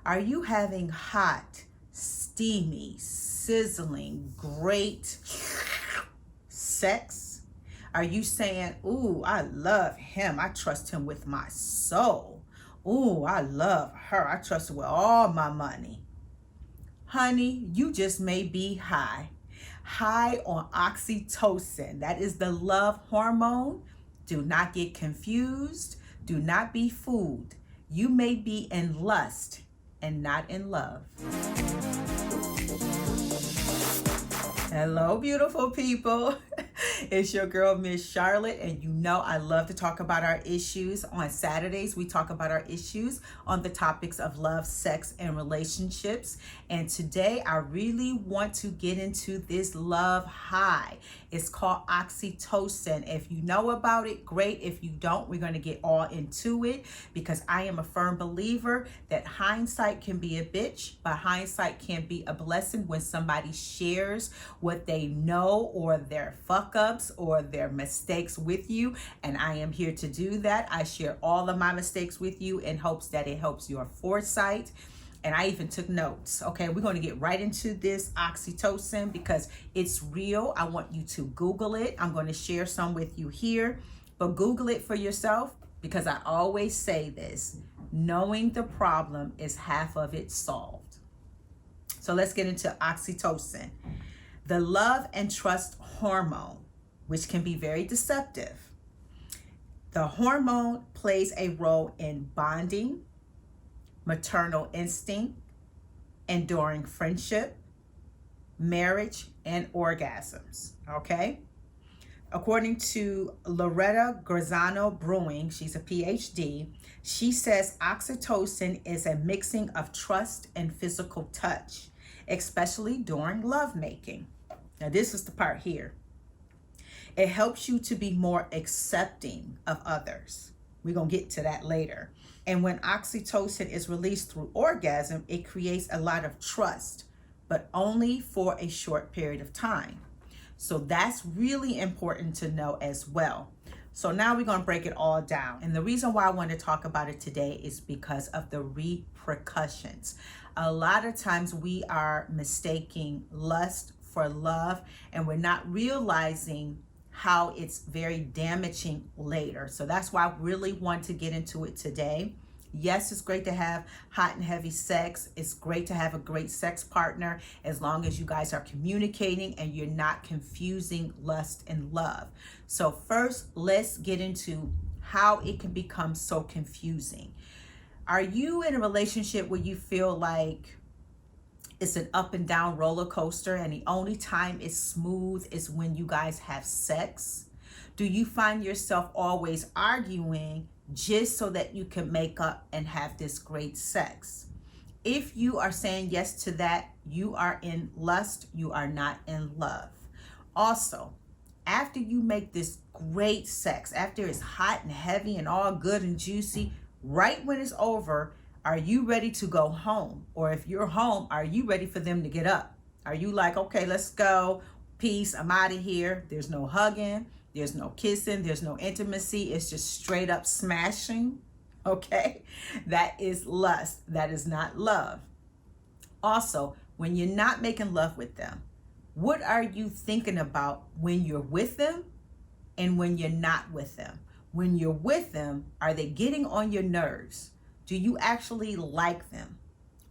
Are you having hot, steamy, sizzling, great sex? Are you saying, ooh, I love him. I trust him with my soul. Ooh, I love her. I trust her with all my money. Honey, you just may be high. High on oxytocin. That is the love hormone. Do not get confused. Do not be fooled. You may be in lust and not in love. Hello, beautiful people. It's your girl, Miss Charlotte, and you know I love to talk about our issues. On Saturdays, we talk about our issues on the topics of love, sex, and relationships. And today, I really want to get into this love high. It's called oxytocin. If you know about it, great. If you don't, we're going to get all into it because I am a firm believer that hindsight can be a bitch, but hindsight can be a blessing when somebody shares what they know or their fuck ups or their mistakes with you. And I am here to do that. I share all of my mistakes with you in hopes that it helps your foresight. And I even took notes. Okay, we're going to get right into this oxytocin because it's real. I want you to Google it. I'm going to share some with you here, but Google it for yourself because I always say this: knowing the problem is half of it solved. So let's get into oxytocin. The love and trust hormone, which can be very deceptive. The hormone plays a role in bonding, maternal instinct, enduring friendship, marriage, and orgasms, okay? According to Loretta Grazzano Brewing, she's a PhD, she says oxytocin is a mixing of trust and physical touch, especially during lovemaking. Now, this is the part here. It helps you to be more accepting of others. We're going to get to that later. And when oxytocin is released through orgasm, it creates a lot of trust, but only for a short period of time. So that's really important to know as well. So now we're going to break it all down. And the reason why I want to talk about it today is because of the repercussions. A lot of times we are mistaking lust for love, and we're not realizing how it's very damaging later. So that's why I really want to get into it today. Yes, it's great to have hot and heavy sex. It's great to have a great sex partner as long as you guys are communicating and you're not confusing lust and love. So first, let's get into how it can become so confusing. Are you in a relationship where you feel like it's an up and down roller coaster and the only time it's smooth is when you guys have sex? Do you find yourself always arguing just so that you can make up and have this great sex? If you are saying yes to that, you are in lust, you are not in love. Also, after you make this great sex, after it's hot and heavy and all good and juicy, right when it's over, are you ready to go home? Or if you're home, are you ready for them to get up? Are you like, okay, let's go, peace, I'm out of here. There's no hugging, there's no kissing, there's no intimacy. It's just straight up smashing, okay? That is lust. That is not love. Also, when you're not making love with them, what are you thinking about when you're with them and when you're not with them? When you're with them, are they getting on your nerves? Do you actually like them?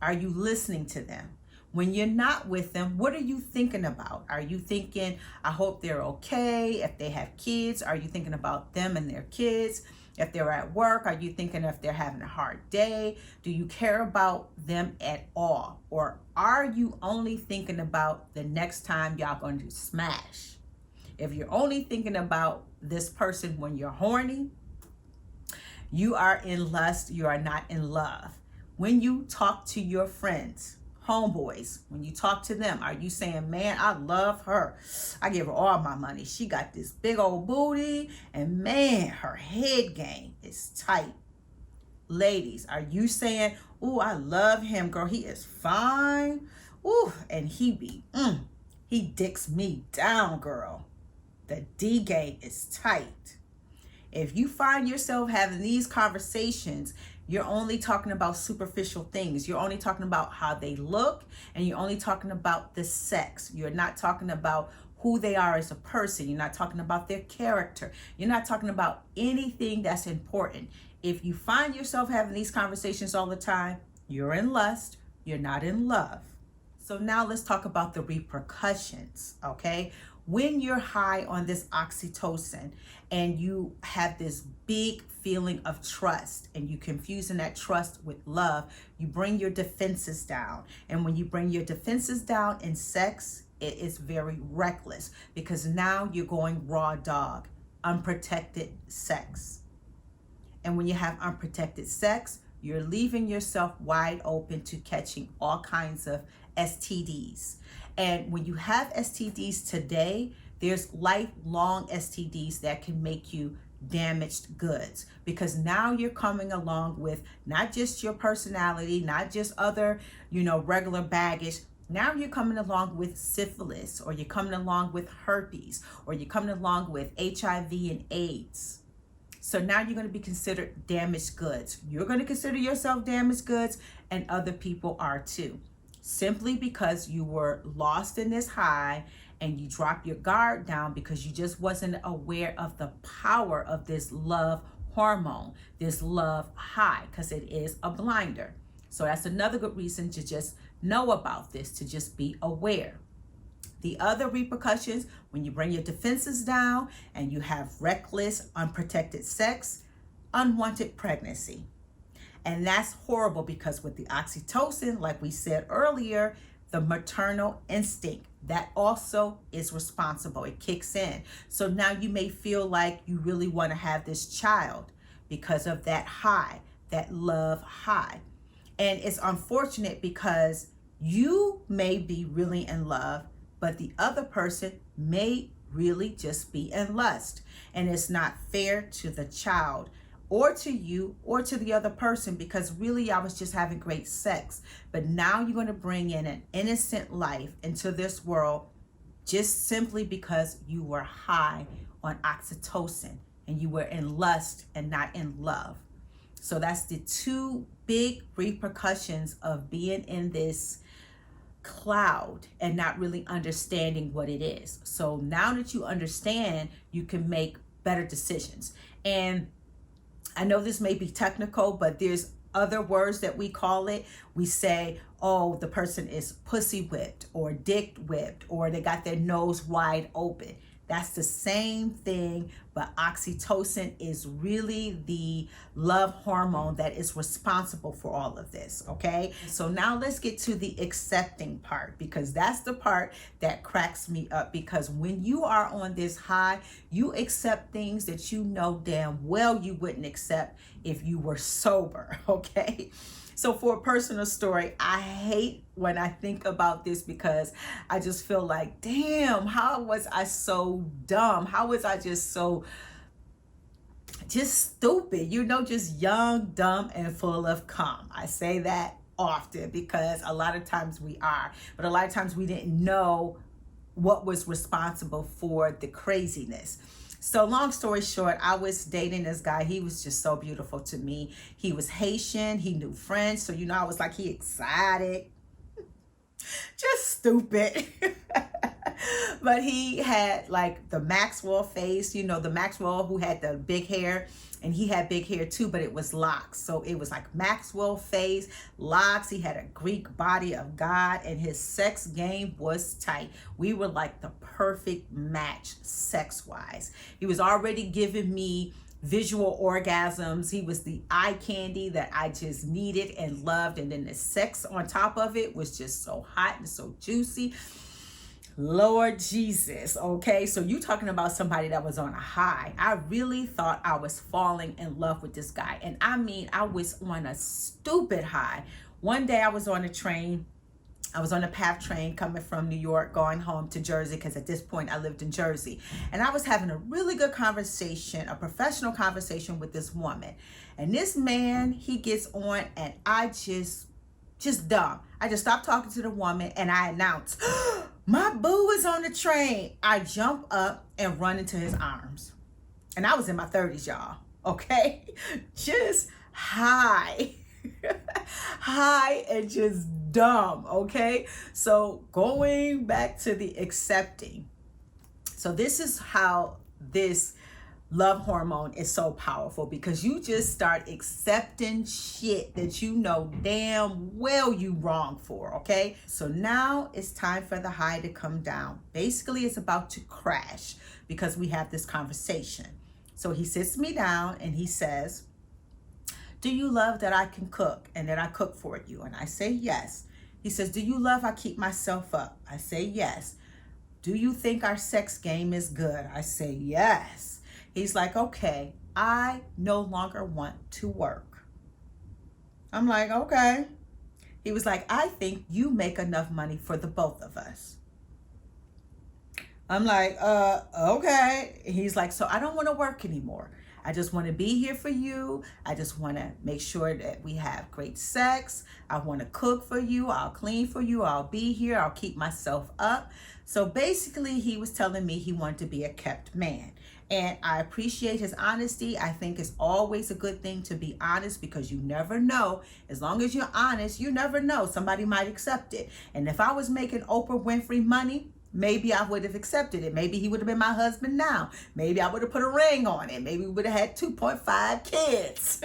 Are you listening to them? When you're not with them, what are you thinking about? Are you thinking, I hope they're okay? If they have kids, are you thinking about them and their kids? If they're at work, are you thinking if they're having a hard day? Do you care about them at all? Or are you only thinking about the next time y'all going to smash? If you're only thinking about this person when you're horny, you are in lust, you are not in love. When you talk to your friends, homeboys, when you talk to them, are you saying, man, I love her. I give her all my money. She got this big old booty and man, her head game is tight. Ladies, are you saying, ooh, I love him, girl. He is fine. Ooh, and he dicks me down, girl. The D game is tight. If you find yourself having these conversations, You're only talking about superficial things. You're only talking about how they look, and you're only talking about the sex. You're not talking about who they are as a person. You're not talking about their character. You're not talking about anything that's important. If you find yourself having these conversations all the time, you're in lust, you're not in love. So now let's talk about the repercussions, okay? When you're high on this oxytocin and you have this big feeling of trust and you confusing that trust with love, you bring your defenses down. And when you bring your defenses down in sex, it is very reckless because now you're going raw dog, unprotected sex. And when you have unprotected sex, you're leaving yourself wide open to catching all kinds of STDs. And when you have STDs today, there's lifelong STDs that can make you damaged goods, because now you're coming along with not just your personality, not just other, regular baggage. Now you're coming along with syphilis, or you're coming along with herpes, or you're coming along with HIV and AIDS. So now you're going to be considered damaged goods. You're going to consider yourself damaged goods, and other people are too. Simply because you were lost in this high and you dropped your guard down because you just wasn't aware of the power of this love hormone, this love high, because it is a blinder. So that's another good reason to just know about this, to just be aware. The other repercussions, when you bring your defenses down and you have reckless, unprotected sex, unwanted pregnancy. And that's horrible because with the oxytocin, like we said earlier, the maternal instinct, that also is responsible. It kicks in. So now you may feel like you really want to have this child because of that high, that love high. And it's unfortunate because you may be really in love, but the other person may really just be in lust. And it's not fair to the child or to you or to the other person, because really I was just having great sex. But now you're going to bring in an innocent life into this world just simply because you were high on oxytocin and you were in lust and not in love. So that's the two big repercussions of being in this cloud and not really understanding what it is. So now that you understand, you can make better decisions. And I know this may be technical, but there's other words that we call it. We say, oh, the person is pussy whipped or dick whipped, or they got their nose wide open. That's the same thing, but oxytocin is really the love hormone that is responsible for all of this, okay? So now let's get to the accepting part, because that's the part that cracks me up, because when you are on this high, you accept things that you know damn well you wouldn't accept if you were sober, okay? So for a personal story, I hate when I think about this because I just feel like, damn, how was I so dumb? How was I just so stupid? Just young, dumb, and full of cum. I say that often because a lot of times we are, but a lot of times we didn't know what was responsible for the craziness. So long story short, I was dating this guy. He was just so beautiful to me. He was Haitian. He knew French. So, I was like, he exotic. Just stupid. But he had like the Maxwell face, the Maxwell who had the big hair. And he had big hair too, but it was locks. So it was like Maxwell face, locks. He had a Greek body of God, and his sex game was tight. We were like the perfect match sex-wise. He was already giving me visual orgasms. He was the eye candy that I just needed and loved. And then the sex on top of it was just so hot and so juicy. Lord Jesus, okay? So you talking about somebody that was on a high. I really thought I was falling in love with this guy. And I mean, I was on a stupid high. One day I was on a train. I was on a PATH train coming from New York, going home to Jersey, because at this point I lived in Jersey. And I was having a really good conversation, a professional conversation with this woman. And this man, he gets on, and I just dumb. I just stopped talking to the woman and I announced, my boo is on the train. I jump up and run into his arms. And I was in my 30s, y'all. Okay? Just high. High and just dumb, okay? So going back to the accepting. So this is how this love hormone is so powerful, because you just start accepting shit that you know damn well you wrong for, okay? So now it's time for the high to come down. Basically, it's about to crash because we have this conversation. So he sits me down and he says, do you love that I can cook and that I cook for you? And I say yes. He says, do you love I keep myself up? I say yes. Do you think our sex game is good? I say yes. He's like, okay, I no longer want to work. I'm like, okay. He was like, I think you make enough money for the both of us. I'm like, okay. He's like, so I don't want to work anymore. I just want to be here for you. I just want to make sure that we have great sex. I want to cook for you. I'll clean for you. I'll be here. I'll keep myself up. So basically, he was telling me he wanted to be a kept man. And I appreciate his honesty. I think it's always a good thing to be honest, because you never know. As long as you're honest, you never know. Somebody might accept it. And if I was making Oprah Winfrey money, maybe I would have accepted it. Maybe he would have been my husband now. Maybe I would have put a ring on it. Maybe we would have had 2.5 kids.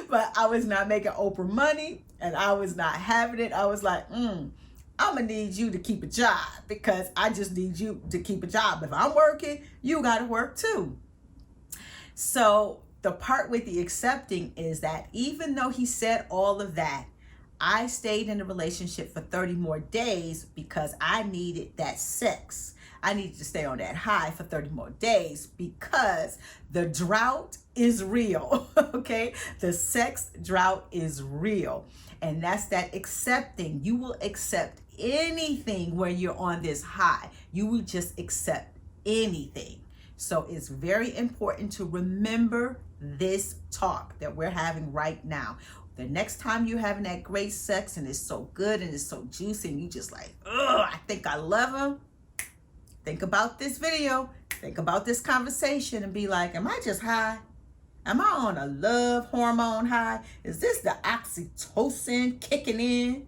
But I was not making Oprah money and I was not having it. I was like, I'm going to need you to keep a job, because I just need you to keep a job. If I'm working, you got to work too. So the part with the accepting is that even though he said all of that, I stayed in a relationship for 30 more days because I needed that sex. I needed to stay on that high for 30 more days because the drought is real, okay? The sex drought is real. And that's that accepting. You will accept anything when you're on this high. You will just accept anything. So it's very important to remember this talk that we're having right now. The next time you're having that great sex and it's so good and it's so juicy and you just like, I think I love him. Think about this video. Think about this conversation and be like, am I just high? Am I on a love hormone high? Is this the oxytocin kicking in?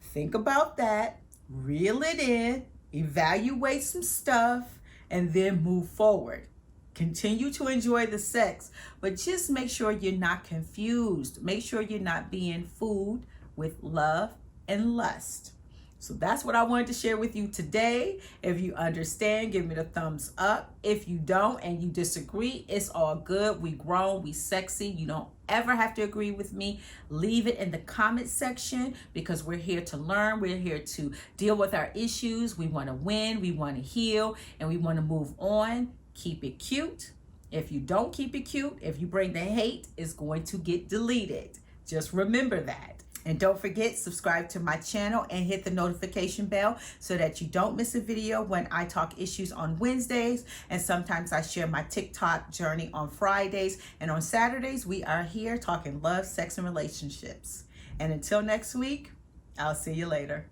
Think about that. Reel it in. Evaluate some stuff and then move forward. Continue to enjoy the sex, but just make sure you're not confused. Make sure you're not being fooled with love and lust. So that's what I wanted to share with you today. If you understand, give me the thumbs up. If you don't and you disagree, it's all good. We grown, we sexy. You don't ever have to agree with me. Leave it in the comment section, because we're here to learn. We're here to deal with our issues. We want to win, we want to heal, and we want to move on. Keep it cute. If you don't keep it cute, if you bring the hate, it's going to get deleted. Just remember that. And don't forget, subscribe to my channel and hit the notification bell so that you don't miss a video when I talk issues on Wednesdays. And sometimes I share my TikTok journey on Fridays. And on Saturdays, we are here talking love, sex, and relationships. And until next week, I'll see you later.